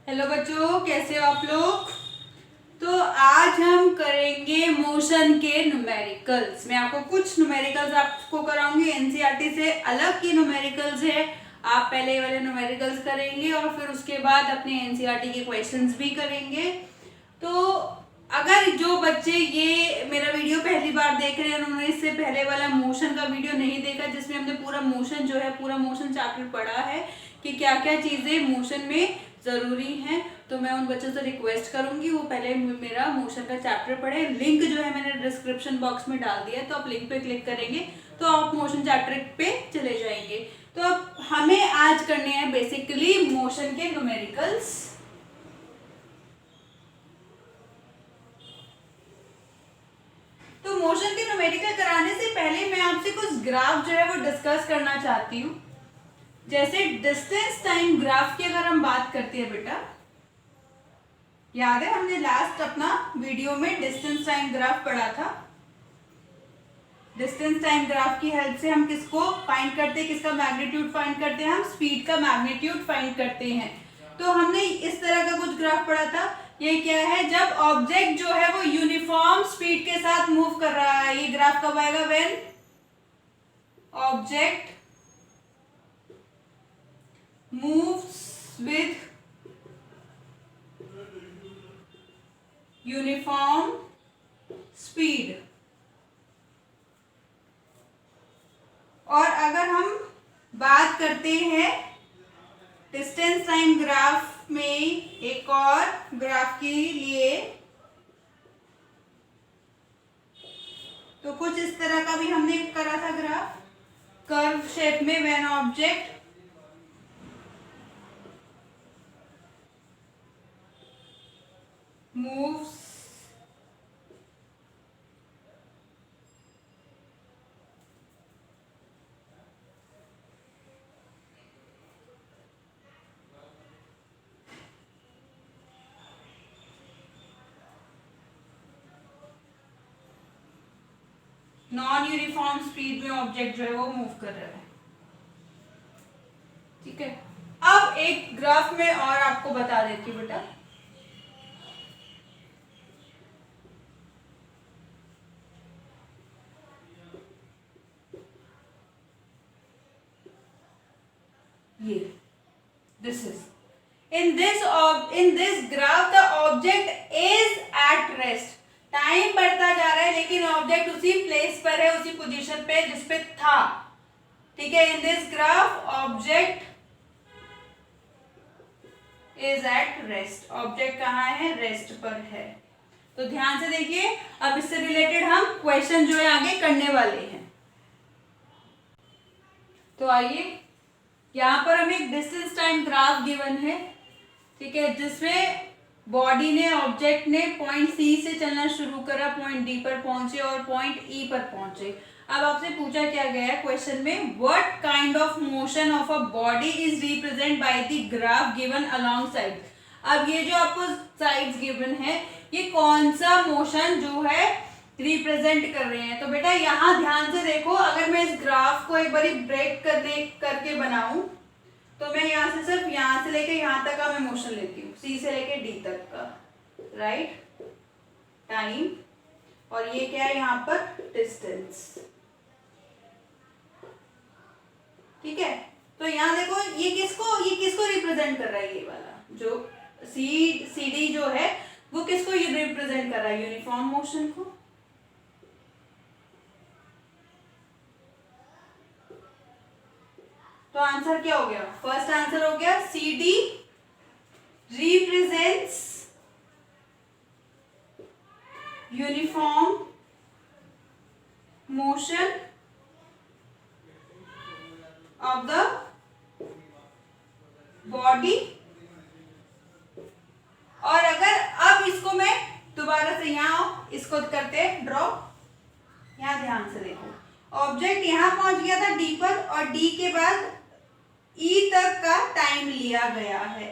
Hello बच्चों, कैसे हो आप लोग। तो आज हम करेंगे मोशन के न्यूमेरिकल्स। मैं आपको कुछ न्यूमेरिकल्स आपको कराऊंगी, एनसीईआरटी से अलग की न्यूमेरिकल्स है। आप पहले वाले न्यूमेरिकल्स करेंगे और फिर उसके बाद अपने एनसीईआरटी के क्वेश्चंस भी करेंगे। तो अगर जो बच्चे ये मेरा वीडियो पहली बार देख रहे हैं, उन्होंने इससे पहले वाला मोशन का वीडियो नहीं देखा जिसमें हमने पूरा मोशन जो है पूरा मोशन चैप्टर पढ़ा है कि क्या क्या चीजें मोशन में जरूरी हैं, तो मैं उन बच्चों से रिक्वेस्ट करूंगी वो पहले मेरा मोशन का चैप्टर पढ़े। लिंक जो है मैंने डिस्क्रिप्शन बॉक्स में डाल दिया है, तो आप लिंक पे क्लिक करेंगे तो आप मोशन चैप्टर पे चले जाएंगे। तो अब हमें आज करने हैं बेसिकली मोशन के न्यूमेरिकल्स। तो मोशन के न्यूमेरिकल कराने से पहले मैं आपसे कुछ ग्राफ जो है वो डिस्कस करना चाहती हूँ। जैसे डिस्टेंस टाइम ग्राफ की अगर हम बात करते हैं बेटा, याद है हमने लास्ट अपना वीडियो में डिस्टेंस टाइम ग्राफ पढ़ा था। डिस्टेंस टाइम ग्राफ की हेल्प से हम किसको फाइंड करते हैं, किसका मैग्नीट्यूड फाइंड करते हैं, हम स्पीड का मैग्नीट्यूड फाइंड करते हैं। तो हमने इस तरह का कुछ ग्राफ पढ़ा था। ये क्या है, जब ऑब्जेक्ट जो है वो यूनिफॉर्म स्पीड के साथ मूव कर रहा है। ये ग्राफ कब आएगा, when object moves with uniform speed. और अगर हम बात करते हैं डिस्टेंस टाइम ग्राफ में एक और ग्राफ के लिए, तो कुछ इस तरह का भी हमने करा था ग्राफ कर्व शेप में। When object moves non uniform speed में ऑब्जेक्ट जो है वो मूव कर रहा है। ठीक है, अब एक ग्राफ में और आपको बता देती हूँ बेटा। ये this is in this graph the object is at rest। Time बढ़ता जा रहा है लेकिन ऑब्जेक्ट उसी प्लेस पर है, उसी पोजीशन पे जिस पे था। ठीक है, in this graph object is at rest. Object कहाँ है, रेस्ट पर है। तो ध्यान से देखिए, अब इससे रिलेटेड हम क्वेश्चन जो है आगे करने वाले हैं। तो आइए, यहाँ पर हमें एक डिस्टेंस टाइम ग्राफ गिवन है। ठीक है, जिसमें बॉडी ने, ऑब्जेक्ट ने पॉइंट सी से चलना शुरू करा, पॉइंट डी पर पहुंचे और पॉइंट ई पर पहुंचे। अब आपसे पूछा क्या गया है क्वेश्चन में, what kind of motion of a body is represent by the graph given along side. अब ये जो आपको साइड्स गिवन है, ये कौन सा मोशन जो है रिप्रेजेंट कर रहे हैं। तो बेटा यहाँ ध्यान से देखो, अगर मैं इस ग्राफ को एक बारी ब्रेक करके बनाऊं, तो मैं यहाँ से सिर्फ यहाँ से लेके यहाँ तक का मैं मोशन लेती हूँ, सी से लेके डी तक का, राइट, टाइम। और ये क्या है यहाँ पर, डिस्टेंस। ठीक है, तो यहाँ देखो ये किसको रिप्रेजेंट कर रहा है, ये वाला जो सी डी जो है वो किसको रिप्रेजेंट कर रहा है, यूनिफॉर्म मोशन को। तो आंसर क्या हो गया, फर्स्ट आंसर हो गया C D represents uniform motion of the body. और अगर अब इसको मैं दोबारा से यहाँ इसको करते हैं ड्रॉ। यहाँ ध्यान से देखो, ऑब्जेक्ट यहाँ पहुंच गया था डी पर, और डी के बाद ई तक का टाइम लिया गया है।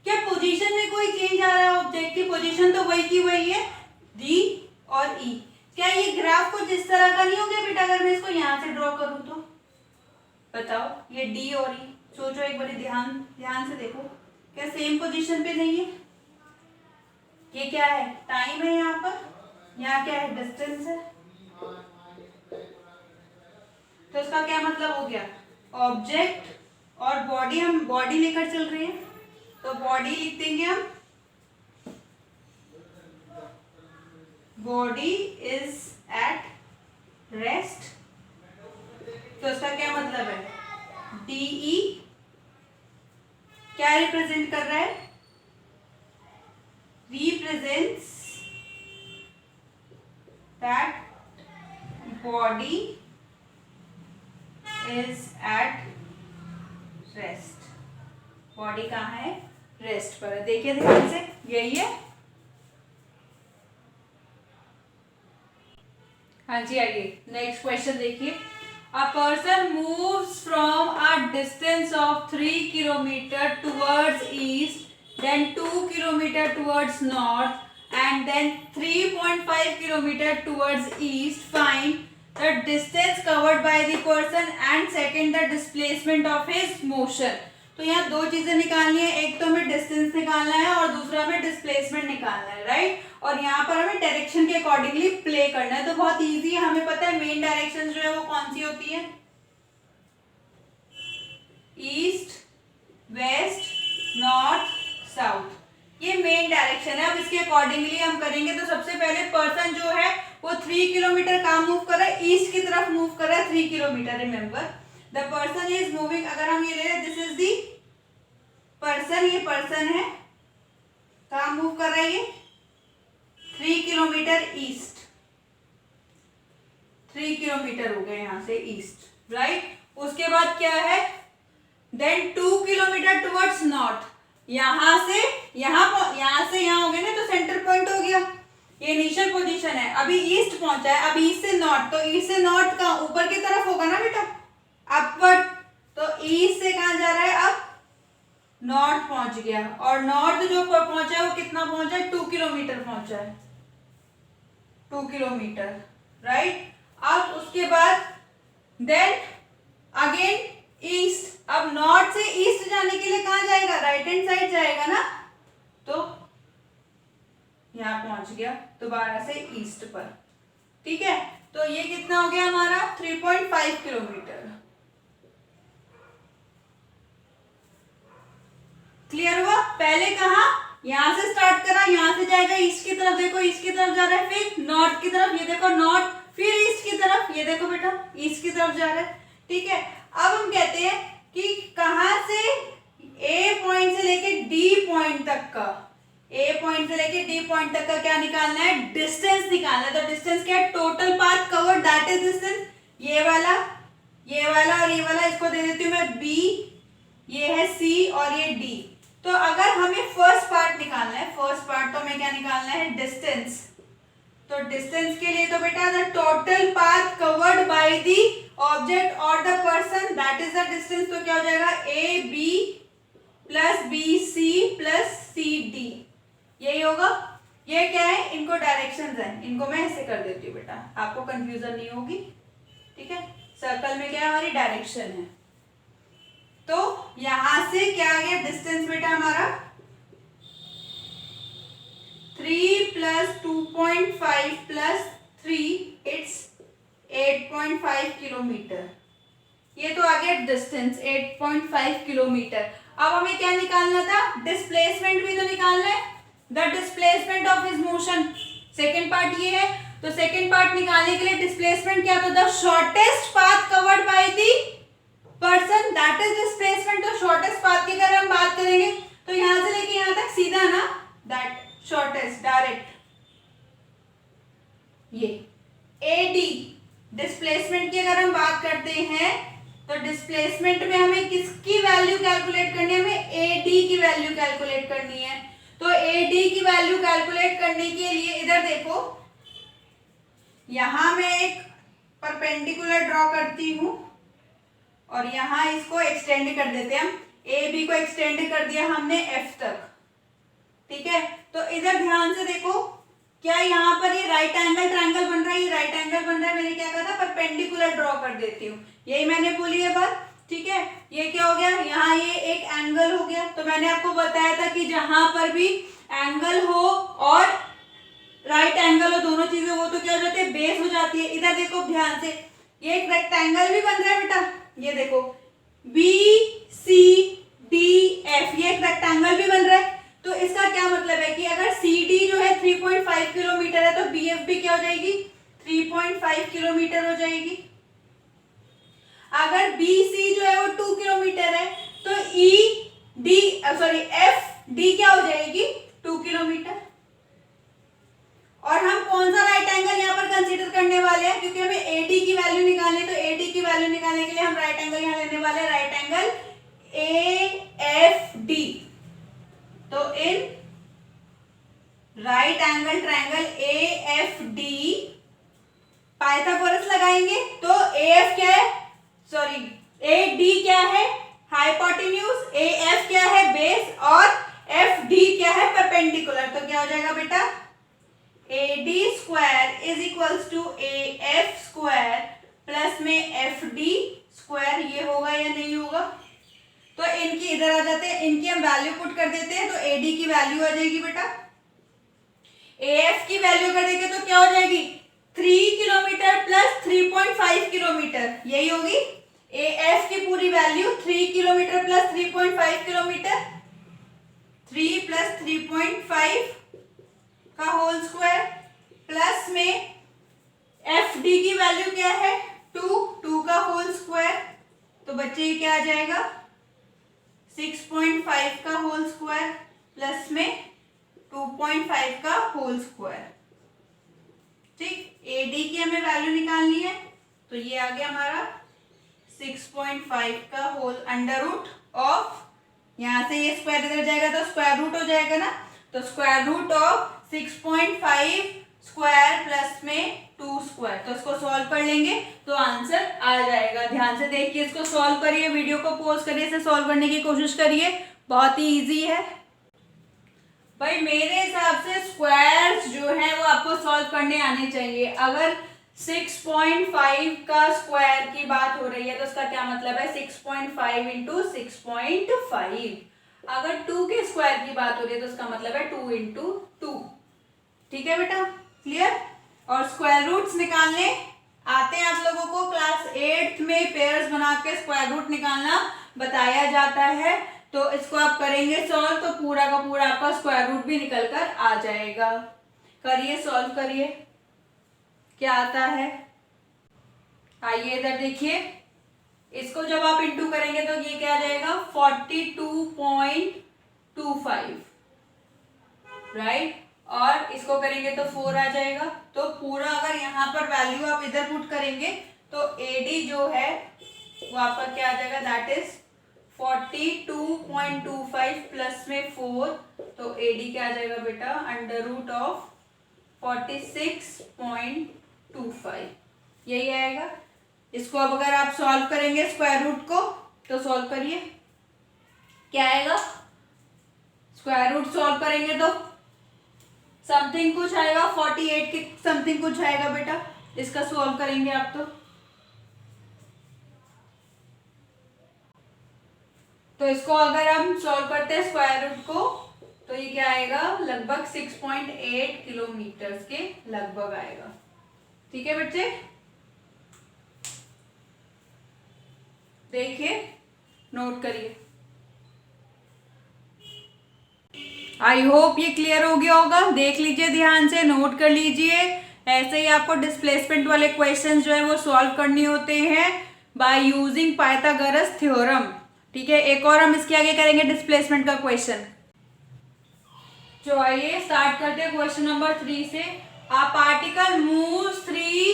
क्या पोजीशन में कोई चेंज आ रहा है, ऑब्जेक्ट की पोजीशन तो वही की वही है, डी और ई। क्या ये ग्राफ कुछ इस तरह का नहीं हो गया बेटा अगर मैं इसको यहाँ से ड्रॉ करूं तो? बताओ, ये डी और ई, सोचो एक बार, ध्यान ध्यान से देखो, क्या सेम पोजीशन पे नहीं है? ये क्या है? टाइम है यहाँ पर, यहाँ क्या है? डिस्टेंस है। तो इसका क्या मतलब हो गया? ऑब्जेक्ट और बॉडी, हम बॉडी लेकर चल रहे हैं तो बॉडी लिख देंगे हम, बॉडी इज एट रेस्ट। तो इसका क्या मतलब है? डीई क्या रिप्रेजेंट कर रहा है? Represents that body is at rest. Body कहाँ है? रेस्ट पर है। देखिए ध्यान से, यही है। हाँ जी, आइए नेक्स्ट क्वेश्चन देखिए। A person moves from a distance of 3 kilometre towards east, then 2 kilometre towards north and then 3.5 kilometre towards east. Find the distance covered by the person and second the displacement of his motion। तो यहाँ दो चीजें निकालनी है, एक तो हमें distance निकालना है और दूसरा हमें डिस्प्लेसमेंट निकालना है, राइट। और यहाँ पर हमें डायरेक्शन के अकॉर्डिंगली प्ले करना है। तो बहुत इजी है, हमें पता है मेन डायरेक्शन जो है वो कौन सी होती है? East, west, north, south. ये मेन डायरेक्शन है। अब इसके अकॉर्डिंगली हम करेंगे। तो सबसे पहले पर्सन जो है वो 3 किलोमीटर कहाँ मूव कर रहा है? ईस्ट की तरफ मूव कर रहा है 3 kilometre. Remember the person is moving, अगर हम ये ले रहे, दिस इज दी पर्सन, ये पर्सन है, कहाँ मूव कर रहा है? ये 3 किलोमीटर ईस्ट, 3 किलोमीटर हो गए यहाँ से ईस्ट, राइट। उसके बाद क्या है? Then 2 kilometre towards north. यहां से यहाँ हो गया ना, तो सेंटर पॉइंट हो गया, ये इनिशियल पोजीशन है। अभी ईस्ट पहुंचा है, अब ईस्ट से नॉर्थ, तो ईस्ट से नॉर्थ का ऊपर की तरफ होगा ना बेटा, अपवर्ड। तो ईस्ट से कहां जा रहा है? अब नॉर्थ पहुंच गया। और नॉर्थ जो पहुंचा है वो कितना पहुंचा है? 2 किलोमीटर पहुंचा है, 2 किलोमीटर, राइट। अब उसके बाद देन अगेन ईस्ट। अब नॉर्थ से ईस्ट जाने के लिए कहां जाएगा? राइट हैंड साइड जाएगा ना, तो यहां पहुंच गया दोबारा से ईस्ट पर, ठीक है। तो ये कितना हो गया हमारा? 3.5 किलोमीटर। क्लियर हुआ? पहले कहा यहां से स्टार्ट करा, यहां से जाएगा ईस्ट की तरफ, देखो ईस्ट की तरफ जा रहा है, फिर नॉर्थ की तरफ, ये देखो नॉर्थ, फिर ईस्ट की तरफ, ये देखो बेटा ईस्ट की तरफ जा रहा है, ठीक है। अब हम कहते हैं कि कहां से ए पॉइंट से लेके डी पॉइंट तक का, ए पॉइंट से लेके डी पॉइंट तक का क्या निकालना है? डिस्टेंस निकालना है। तो डिस्टेंस क्या है? Total path covered, that is distance. ये वाला और ये वाला, इसको दे देती हूँ मैं बी, ये है सी और ये डी। तो अगर हमें फर्स्ट पार्ट निकालना है, फर्स्ट पार्ट, तो हमें क्या निकालना है? डिस्टेंस। तो डिस्टेंस के लिए तो बेटा the total path covered by the object और the person, that is the distance. तो क्या हो जाएगा? A B plus B C plus C D, यही होगा। ये क्या है? इनको डायरेक्शंस हैं, इनको मैं ऐसे कर देती हूँ बेटा, आपको कंफ्यूजन नहीं होगी, ठीक है। सर्कल में क्या है? हमारी डायरेक्शन है। तो यहां से क्या आ गया डिस्टेंस बेटा हमारा? 3 प्लस 2.5 प्लस 3, इट्स 8.5 किलोमीटर। ये तो आ गया डिस्टेंस 8.5 किलोमीटर। अब हमें क्या निकालना था? डिस्प्लेसमेंट भी तो निकालना है, the displacement of his motion. Second part ये है, तो सेकेंड पार्ट निकालने के लिए डिस्प्लेसमेंट क्या? तो the shortest path covered by the person, that is displacement. तो शॉर्टेस्ट पाथ की अगर हम बात करेंगे तो यहां से लेके यहां तक सीधा ना, दैट शॉर्टेस्ट डायरेक्ट, ये एडी। डिस्प्लेसमेंट की अगर हम बात करते हैं तो डिस्प्लेसमेंट में हमें किसकी वैल्यू कैलकुलेट करनी है? हमें एडी की वैल्यू कैलकुलेट करनी है। तो एडी की वैल्यू कैलकुलेट करने के लिए इधर देखो, यहां मैं एक परपेंडिकुलर ड्रॉ करती हूं और यहां इसको एक्सटेंड कर देते हैं हम। ए बी को एक्सटेंड कर दिया हमने एफ तक, ठीक है। तो इधर ध्यान से देखो, क्या यहाँ पर ये राइट एंगल ट्रायंगल बन रहा है, ये राइट एंगल बन रहा है, मैंने क्या कहा था परपेंडिकुलर ड्रॉ कर देती हूँ, यही मैंने बोली है बात, ठीक है। ये क्या हो गया, यहाँ ये एक एंगल हो गया, तो मैंने आपको बताया था कि जहां पर भी एंगल हो और राइट एंगल हो, दोनों चीजें हो तो क्या हो जाती है, बेस हो जाती है। इधर देखो ध्यान से, ये एक रेक्टेंगल भी बन रहा है बेटा, ये देखो बी सी डी एफ, ये एक रेक्टेंगल भी बन रहा है। तो इसका क्या मतलब है कि अगर सी डी जो है 3.5 किलोमीटर है तो बी एफ भी क्या हो जाएगी, 3.5 किलोमीटर हो जाएगी। अगर बी सी जो है वो 2 किलोमीटर है तो E D sorry F D क्या हो जाएगी, 2 किलोमीटर। और हम कौन सा राइट एंगल यहाँ पर कंसीडर करने वाले हैं, क्योंकि हमें एडी की वैल्यू निकालनी, तो एडी की वैल्यू निकालने के लिए हम राइट एंगल यहाँ लेने वाले हैं, right angle A F D. तो इन right angle triangle A F D Pythagoras लगाएंगे, तो ए एफ क्या है, सॉरी ए डी क्या है, हाइपोटेन्यूज, ए एफ क्या है, बेस, और एफ डी क्या है, परपेंडिकुलर। तो क्या हो जाएगा बेटा, A D square is equals to A F square plus में एफ डी स्क्वायर, ये होगा या नहीं होगा। तो इनकी इधर आ जाते हैं, इनकी हम वैल्यू पुट कर देते हैं, तो ए डी की वैल्यू आ जाएगी बेटा, ए एफ की वैल्यू कर देंगे तो क्या हो जाएगी, 3 किलोमीटर प्लस 3.5 किलोमीटर, यही होगी ए एफ की पूरी value, 3 kilometre plus 3.5 kilometre, 3 plus 3.5 का होल स्क्वायर प्लस में एफ डी की वैल्यू क्या है, 2 का होल स्क्वायर, तो बच्चे ये क्या आ जाएगा, 6.5 का होल स्क्वायर प्लस में 2.5 का होल स्क्वायर, ठीक। ए डी की हमें वैल्यू निकालनी है, तो ये आ गया हमारा 6.5 का होल अंडर रूट ऑफ, यहां से ये स्क्वायर इधर जाएगा तो स्क्वायर रूट हो जाएगा ना, तो square root of 6.5 square plus में 2 स्क्वायर, तो इसको सॉल्व कर लेंगे तो आंसर आ जाएगा। ध्यान से देखिए, इसको सॉल्व करिए, वीडियो को पॉज करिए, इसे सॉल्व करने की कोशिश करिए, बहुत ही इजी है भाई। मेरे हिसाब से स्क्वायर्स जो है वो आपको सॉल्व करने आने चाहिए। अगर 6.5 का स्क्वायर की बात हो रही है तो उसका क्या मतलब है, 6.5 इंटू 6.5। अगर 2 के स्क्वायर की बात हो रही है तो उसका मतलब है 2 इंटू 2, ठीक है बेटा, क्लियर। और स्क्वायर रूट्स निकालने आते हैं आप लोगों को, क्लास 8th में पेयर्स बना के स्क्वायर रूट निकालना बताया जाता है, तो इसको आप करेंगे सॉल्व तो पूरा का पूरा आपका स्क्वायर रूट भी निकल कर आ जाएगा। करिए, सॉल्व करिए, क्या आता है। आइए इधर देखिए, इसको जब आप इंटू करेंगे तो ये क्या आ जाएगा, 42.25, राइट। और इसको करेंगे तो 4 आ जाएगा, तो पूरा अगर यहाँ पर वैल्यू आप इधर पुट करेंगे तो एडी जो है वो आपका क्या आ जाएगा, दैट इज 42.25 प्लस में 4, तो एडी क्या आ जाएगा बेटा, अंडर रूट ऑफ 46.25, यही आएगा। इसको अब अगर आप सॉल्व करेंगे स्क्वायर रूट को, तो सॉल्व करिए, क्या आएगा, स्क्वायर रूट सॉल्व करेंगे तो समथिंग कुछ आएगा, 48 के समथिंग कुछ आएगा बेटा, इसका सॉल्व करेंगे आप तो इसको अगर हम सॉल्व करते हैं स्क्वायर रूट को तो ये क्या आएगा, लगभग 6.8 किलोमीटर के लगभग आएगा, ठीक है बच्चे। देखिए, नोट करिए। आई होप ये क्लियर हो गया होगा। देख लीजिए ध्यान से, नोट कर लीजिए। ऐसे ही आपको डिस्प्लेसमेंट वाले क्वेश्चन जो है वो सॉल्व करने होते हैं बाय यूजिंग पाइथागोरस थ्योरम, ठीक है। एक और हम इसके आगे करेंगे डिस्प्लेसमेंट का क्वेश्चन। तो आइए स्टार्ट करते हैं क्वेश्चन नंबर 3 से। A particle moves 3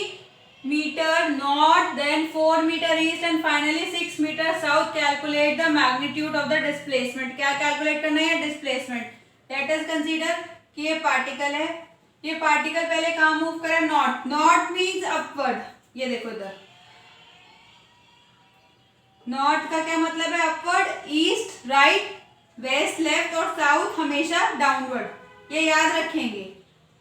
metre north, then 4 metre east and finally 6 metre south. Calculate the magnitude of the displacement. क्या कैलकुलेट करना है, डिस्प्लेसमेंट। लेट अस कंसीडर कि ये पार्टिकल है, ये पार्टिकल पहले कहाँ मूव करे, नॉर्थ। नॉर्थ मीन्स अपवर्ड, ये देखो इधर, नॉर्थ का क्या मतलब है, upward. East right, west left और साउथ हमेशा डाउनवर्ड, ये याद रखेंगे।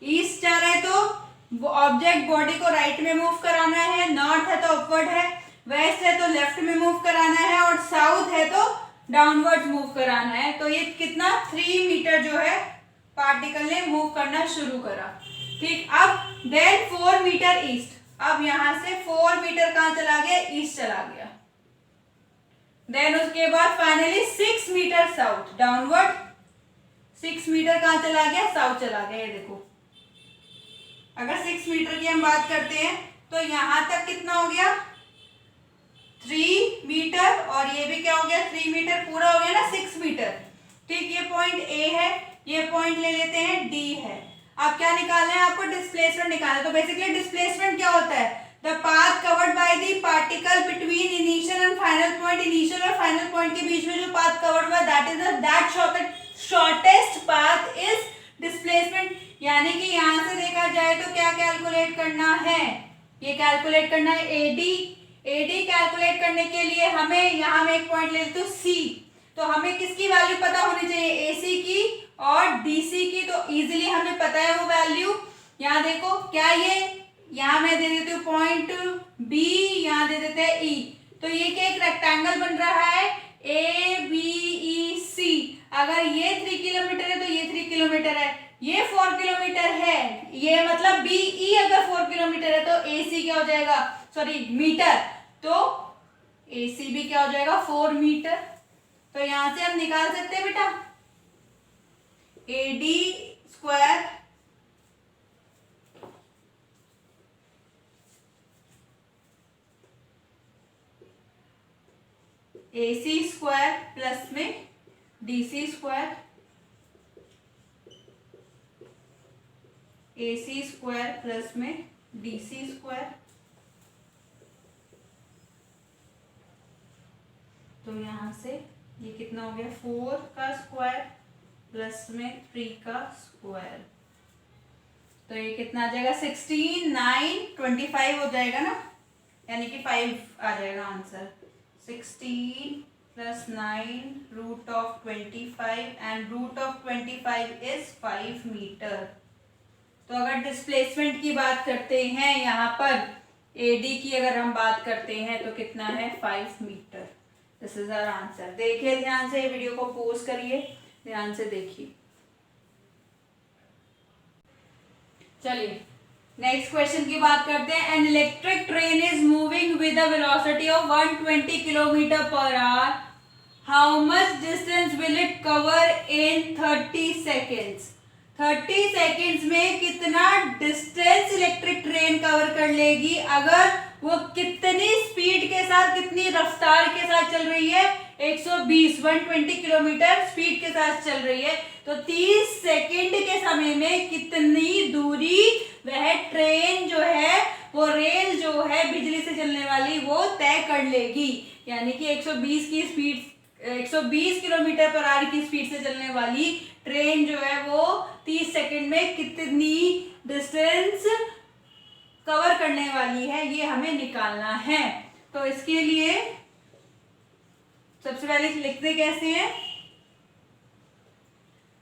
ईस्ट जा रहा है तो ऑब्जेक्ट बॉडी को राइट में मूव कराना है, नॉर्थ है तो अपवर्ड है, वेस्ट है तो लेफ्ट में मूव कराना है, और साउथ है तो डाउनवर्ड मूव कराना है। तो ये कितना 3 मीटर जो है पार्टिकल ने मूव करना शुरू करा। ठीक, अब देन 4 मीटर ईस्ट, अब यहां से 4 मीटर कहां चला गया, ईस्ट चला गया। देन उसके बाद finally 6 metre south, downward 6 metre कहां चला गया, साउथ चला गया। ये देखो, अगर 6 मीटर की हम बात करते हैं तो यहां तक कितना हो गया 3 मीटर, और ये भी क्या हो गया 3 मीटर, पूरा हो गया ना 6 मीटर। ठीक, ये पॉइंट ए है, ये पॉइंट ले लेते हैं डी है। अब क्या निकालना है आपको, डिस्प्लेसमेंट निकालना है। तो बेसिकली डिस्प्लेसमेंट क्या होता है, the path covered by the particle between initial and final point, initial और फाइनल पॉइंट के बीच में जो पाथ कवर्ड हुआ that is that shortest path is displacement. यानी कि यहां से देखा जाए तो क्या कैलकुलेट करना है, ये कैलकुलेट करना है एडी। एडी कैलकुलेट करने के लिए हमें यहां में एक पॉइंट ले लेते हैं सी, तो हमें किसकी वैल्यू पता होनी चाहिए, एसी की और डीसी की। तो इजीली हमें पता है वो वैल्यू। यहाँ देखो क्या, ये यहाँ मैं दे देती हूँ पॉइंट बी, यहाँ दे देते हैं ई। तो ये क्या एक रेक्टेंगल बन रहा है ए बी ई सी। अगर ये 3 किलोमीटर है तो ये 3 किलोमीटर है, ये 4 किलोमीटर है, ये मतलब बी ई अगर 4 किलोमीटर है तो ए सी क्या हो जाएगा, सॉरी मीटर, तो ए सी भी क्या हो जाएगा 4 मीटर। तो यहां से हम निकाल सकते हैं बेटा A D square A C square plus में D C square, A C square plus में डी सी स्क्वायर। तो यहां से ये कितना हो गया 4 का स्क्वायर प्लस में 3 का स्क्वायर, तो ये कितना आ जाएगा 16 9 25 हो जाएगा ना, यानी कि 5 आ जाएगा answer. 16 plus 9 root of 25 and root of 25 is 5 metre. तो अगर डिस्प्लेसमेंट की बात करते हैं यहाँ पर एडी की अगर हम बात करते हैं तो कितना है 5 metre. This is our answer. देखिए ध्यान से, वीडियो को पॉज करिए, ध्यान से देखिए। चलिए नेक्स्ट क्वेश्चन की बात करते हैं। An electric train is moving with a velocity of 120 kilometre per our, how much distance will it cover in 30 seconds. 30 seconds में कितना डिस्टेंस इलेक्ट्रिक ट्रेन कवर कर लेगी अगर वो कितनी स्पीड के साथ, कितनी रफ्तार के साथ चल रही है, 120 किलोमीटर स्पीड के साथ चल रही है। तो 30 सेकेंड के समय में कितनी दूरी वह ट्रेन जो है, वो रेल जो है बिजली से चलने वाली, वो तय कर लेगी। यानी कि 120 किलोमीटर पर आवर की स्पीड से चलने वाली ट्रेन जो है वो 30 सेकेंड में कितनी डिस्टेंस कवर करने वाली है, ये हमें निकालना है। तो इसके लिए सबसे पहले लिखते कैसे हैं,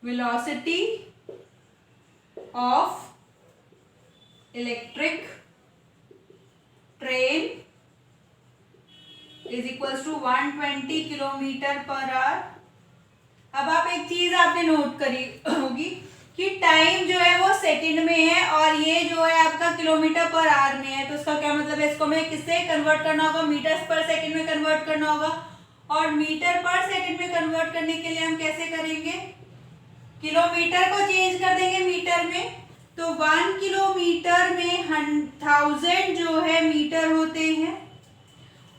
velocity of electric train is equals to 120 kilometre per hour. अब आप एक चीज आपने नोट करी होगी कि टाइम जो है वो सेकंड में है और ये जो है आपका किलोमीटर पर आवर में है। तो उसका क्या मतलब है, इसको हमें किससे कन्वर्ट करना होगा, मीटर्स पर सेकंड में कन्वर्ट करना होगा। और मीटर पर सेकंड में कन्वर्ट करने के लिए हम कैसे करेंगे, किलोमीटर को चेंज कर देंगे मीटर में। तो 1 किलोमीटर में 1000 जो है मीटर होते हैं,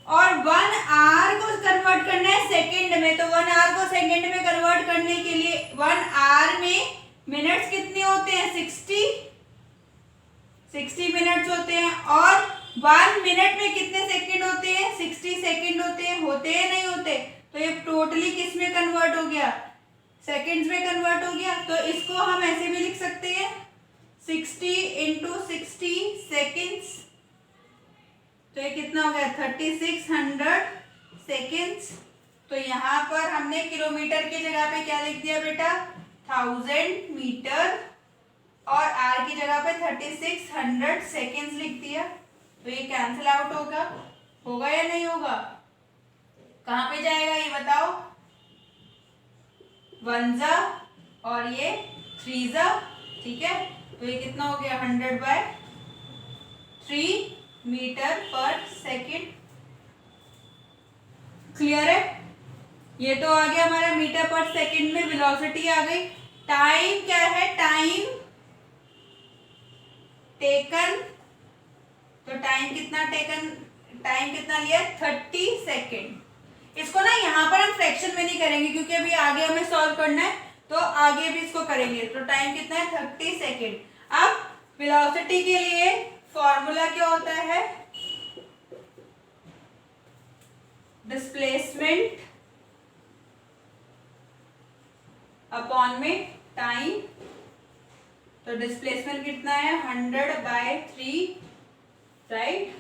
और 1 आवर को कन्वर्ट करना है सेकंड में। तो 1 आवर को सेकंड में कन्वर्ट करने के लिए 1 आवर में मिनट्स कितने होते हैं, 60 मिनट्स होते हैं। और 1 मिनट में कितने सेकंड होते हैं, 60 सेकंड होते हैं नहीं होते। तो ये टोटली किस में कन्वर्ट हो गया, सेकंड्स में कन्वर्ट हो गया। तो इसको हम ऐसे भी लिख सकते हैं 60 × 60 सेकेंड्स। तो ये कितना हो गया 3600 सेकेंड्स। तो यहाँ पर हमने किलोमीटर की जगह पे क्या लिख दिया बेटा, 1000 मीटर और r की जगह पे 3600 सेकेंड्स लिख दिया, तो ये कैंसिल आउट होगा या नहीं होगा? कहाँ पे जाएगा ये बताओ? 1 जा और ये 3 जा, ठीक है, तो ये कितना हो गया? 100/3 मीटर पर सेकेंड। क्लियर है? ये तो आ गया हमारा मीटर पर सेकेंड में, वेलोसिटी आ गई। टाइम क्या है? टाइम टेकन, तो टाइम कितना लिया? 30 सेकेंड। इसको ना यहाँ पर हम फ्रैक्शन में नहीं करेंगे क्योंकि अभी आगे हमें सॉल्व करना है, तो आगे भी इसको करेंगे। तो टाइम कितना है? 30 सेकेंड। अब वेलोसिटी के लिए फॉर्मूला क्या होता है? डिस्प्लेसमेंट अपॉन में टाइम। तो डिस्प्लेसमेंट कितना है? 100/3, right?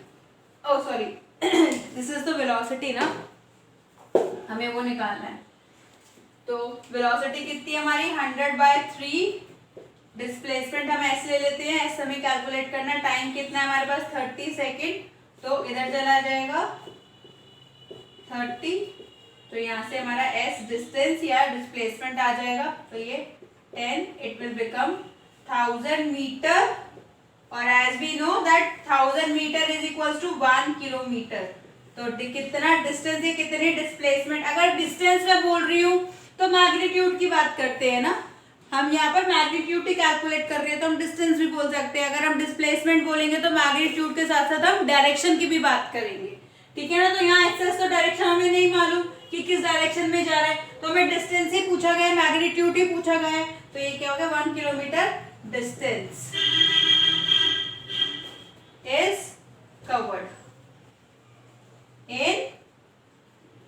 Oh sorry, this is the velocity ना, हमें वो निकालना है। तो वेलोसिटी कितनी है हमारी? 100/3। डिस्प्लेसमेंट हम ऐसे ले लेते हैं, ऐसे हमें कैलकुलेट करना है। टाइम कितना है हमारे पास? 30 सेकेंड, तो इधर चला जाएगा 30, तो यहाँ से हमारा s डिस्टेंस या डिस्प्लेसमेंट आ जाएगा, तो ये 10, इट विल बिकम 1000 मीटर। और as we know that 1000 metre is equals to 1 kilometre. तो कितना डिस्टेंस है, कितनी डिस्प्लेसमेंट? अगर डिस्टेंस में बोल रही हूँ तो मैग्नीट्यूड की बात करते हैं ना, हम यहाँ पर मैग्नीट्यूड ही कैलकुलेट कर रहे हैं, तो हम डिस्टेंस भी बोल सकते हैं। अगर हम डिस्प्लेसमेंट बोलेंगे तो मैग्नीट्यूड के साथ साथ हम डायरेक्शन की भी बात करेंगे, ठीक है ना? तो यहाँ एक्सेस तो डायरेक्शन हमें नहीं मालूम कि किस डायरेक्शन में जा रहा है, तो हमें डिस्टेंस ही पूछा गया है, मैग्नीट्यूड ही पूछा गया है। तो ये क्या हो गया? 1 kilometre distance is covered in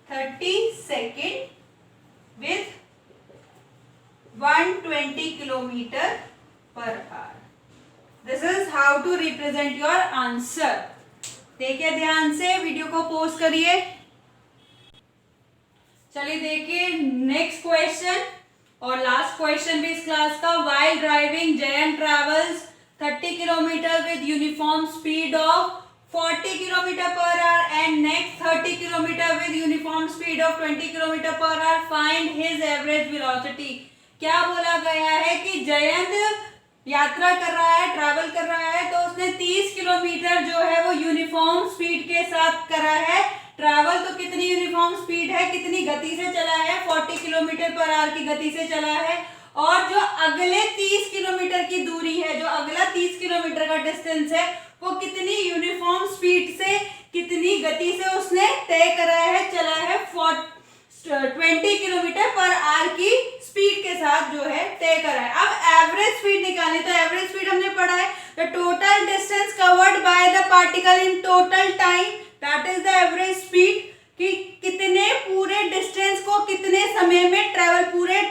30 seconds with 120 kilometer per hour. This is how to represent your answer. देखिए ध्यान से, वीडियो को पॉज करिए। चलिए देखिए नेक्स्ट क्वेश्चन और लास्ट क्वेश्चन भी इस क्लास का। While driving, Jayant travels 30 kilometer with uniform speed of 40 kilometer per hour and next 30 kilometer with uniform speed of 20 kilometer per hour. Find his average velocity. क्या बोला गया है कि जयंत यात्रा कर रहा है, ट्रैवल कर रहा है, तो उसने 30 किलोमीटर जो है वो यूनिफॉर्म स्पीड के साथ करा है। ट्रैवल तो कितनी यूनिफॉर्म स्पीड है, कितनी गति से चला है? 40 किलोमीटर पर आवर की गति से चला है। और जो अगले 30 किलोमीटर की दूरी है, जो अगला 30 किलोमीटर का डिस्टेंस है, वो कितनी यूनिफॉर्म स्पीड से, कितनी गति से उसने तय करा है, चला है? 20 किलोमीटर पर आवर की स्पीड के साथ जो है तय करा है। अब एवरेज स्पीड निकालनी, तो एवरेज स्पीड हमने पढ़ा है, the total distance covered by the particle in total time, that is the average speed. कि कितने पूरे डिस्टेंस को कितने समय में ट्रेवल, पूरे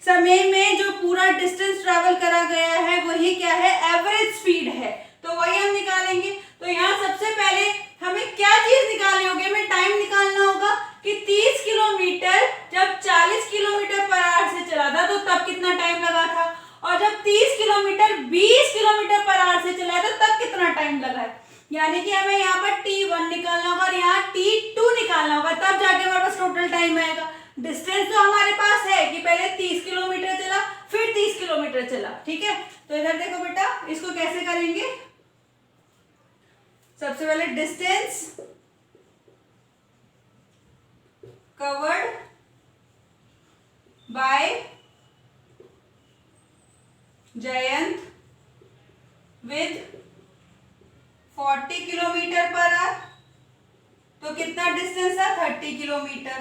समय में जो पूरा डिस्टेंस ट्रैवल करा गया है वही क्या है? एवरेज स्पीड है। तो वही हम निकालेंगे। तो यहाँ सबसे पहले हमें क्या चीज निकालनी होगी? हमें टाइम निकालना होगा कि 30 किलोमीटर जब 40 किलोमीटर पर आवर से चला था तो तब कितना टाइम लगा था, और जब 30 किलोमीटर 20 किलोमीटर पर आवर से चला है तो तब कितना टाइम लगा है। यानी कि हमें यहाँ पर T1 निकालना होगा और यहाँ T2 निकालना होगा, तब जाके हमारे पास टोटल टाइम आएगा। डिस्टेंस तो हमारे पास है कि पहले 30 किलोमीटर चला, फिर 30 किलोमीटर चला, ठीक है? तो इधर देखो बेटा, इसको कैसे करेंगे? सबसे पहले distance covered by Jayant with 40 kilometre per our, तो कितना डिस्टेंस था? 30 किलोमीटर।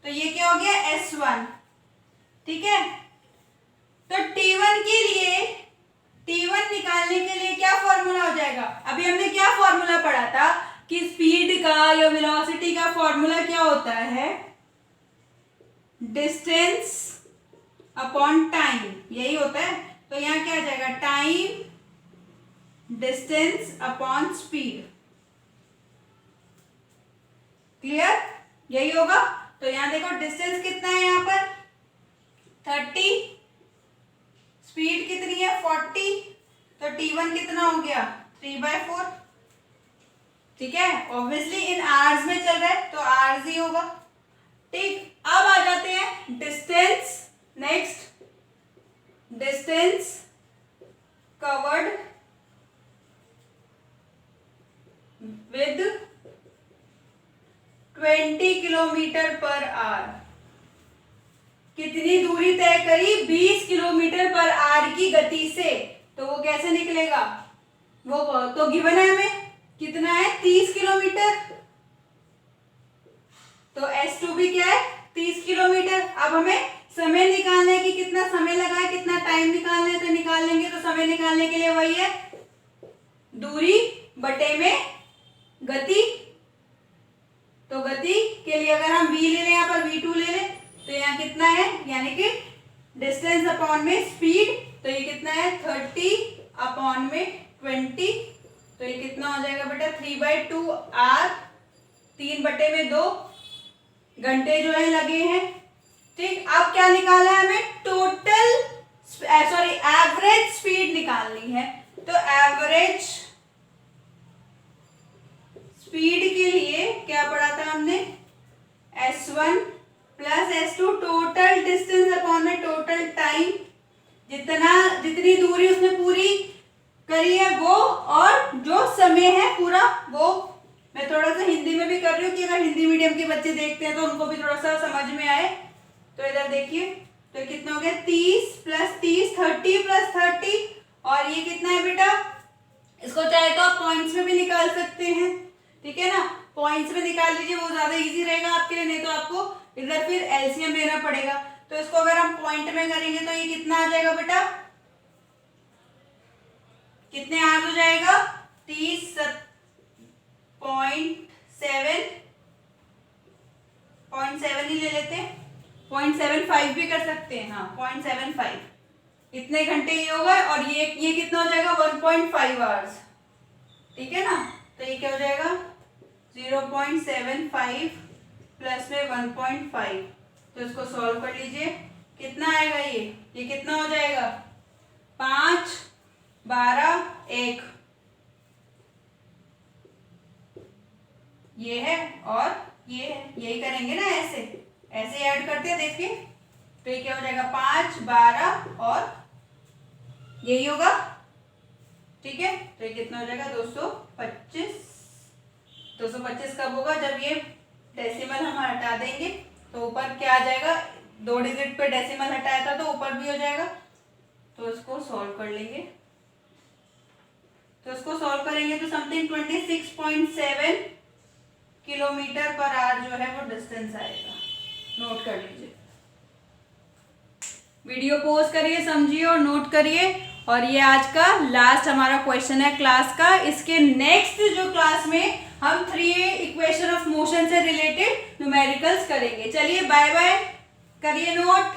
तो ये क्या हो गया? S1, ठीक है? तो T1 के लिए, T1 निकालने के लिए क्या फॉर्मूला हो जाएगा? अभी हमने क्या फॉर्मूला पढ़ा था कि स्पीड का या वेलोसिटी का फॉर्मूला क्या होता है? डिस्टेंस अपॉन टाइम, यही होता है। तो यहाँ क्या आ जाएगा? Time distance upon speed. Clear? यही होगा। तो यहाँ देखो डिस्टेंस कितना है यहाँ पर? 30, स्पीड कितनी है 40, तो T1 कितना हो गया 3/4। ठीक है, ऑब्वियसली इन आवर्स में चल रहा है तो आवर्स ही होगा। ठीक, अब आ जाते हैं distance. Next, distance covered with 20 kilometre per our. कितनी दूरी तय करी 20 किलोमीटर पर आवर की गति से, तो वो कैसे निकलेगा, वो तो गिवन है हमें कितना है 30 किलोमीटर, तो S2 भी क्या है 30 किलोमीटर। अब हमें समय निकालने की कितना समय लगा है, कितना टाइम निकालना है, तो निकाल लेंगे। तो समय निकालने के लिए वही है दूरी बटे में गति। तो गति के लिए अगर हम v ले लें, यहाँ पर v2 ले लें, तो यहाँ कितना है, यानी कि डिस्टेंस अपॉन में स्पीड, तो ये कितना है 30 अपॉन में 20, तो ये कितना हो जाएगा बेटा 3/2 आर, 3/2 घंटे जो है लगे हैं। ठीक, अब क्या निकालना है हमें, टोटल एवरेज स्पीड निकालनी है। तो एवरेज स्पीड के लिए क्या पढ़ा था हमने, S1 plus S2 total distance upon में टोटल टाइम, जितनी दूरी उसने पूरी करी है वो, और जो समय है पूरा वो। मैं थोड़ा सा हिंदी में भी कर रही हूँ कि अगर हिंदी मीडियम के बच्चे देखते हैं तो उनको भी थोड़ा सा समझ में आए। तो इधर देखिए, तो कितना हो गया 30 प्लस 30 30 प्लस 30, और ये कितना है बेटा, इसको चाहे तो आप पॉइंट्स में भी निकाल सकते हैं। ठीक है ना, पॉइंट्स में निकाल लीजिए, वो ज्यादा इजी रहेगा आपके लिए, नहीं तो आपको इधर फिर एलसीएम लेना पड़ेगा। तो इसको अगर हम पॉइंट में करेंगे तो ये कितना आ जाएगा बेटा, कितने आवर्स हो जाएगा 30.7 ही ले लेते हैं, 0.75 भी कर सकते हैं, हाँ 0.75, इतने घंटे ये होगा। और ये कितना हो जाएगा 1.5 आवर्स। ठीक है ना, तो ये क्या हो जाएगा 0.75 प्लस में 1.5, तो इसको सॉल्व कर लीजिए, कितना आएगा ये कितना हो जाएगा 5 12 1, ये है और ये है, यही करेंगे ना, ऐसे ऐड करते हैं देखिए, तो ये क्या हो जाएगा 5 12 और यही होगा। ठीक है, तो ये कितना हो जाएगा 225। 225 कब होगा, जब ये डेसिमल हम हटा देंगे, तो ऊपर क्या आ जाएगा, 2 डिजिट पे डेसिमल हटाया था तो ऊपर भी हो जाएगा। तो इसको सॉल्व कर लेंगे, तो इसको सॉल्व करेंगे तो समथिंग 26.7 किलोमीटर पर आवर जो है वो डिस्टेंस आएगा। नोट कर लीजिए, वीडियो पॉज करिए, समझिए और नोट करिए। और ये आज का लास्ट हमारा क्वेश्चन है क्लास का। इसके नेक्स्ट जो क्लास में हम 3A इक्वेशन ऑफ मोशन से रिलेटेड न्यूमेरिकल्स करेंगे। चलिए बाय बाय, करिए नोट।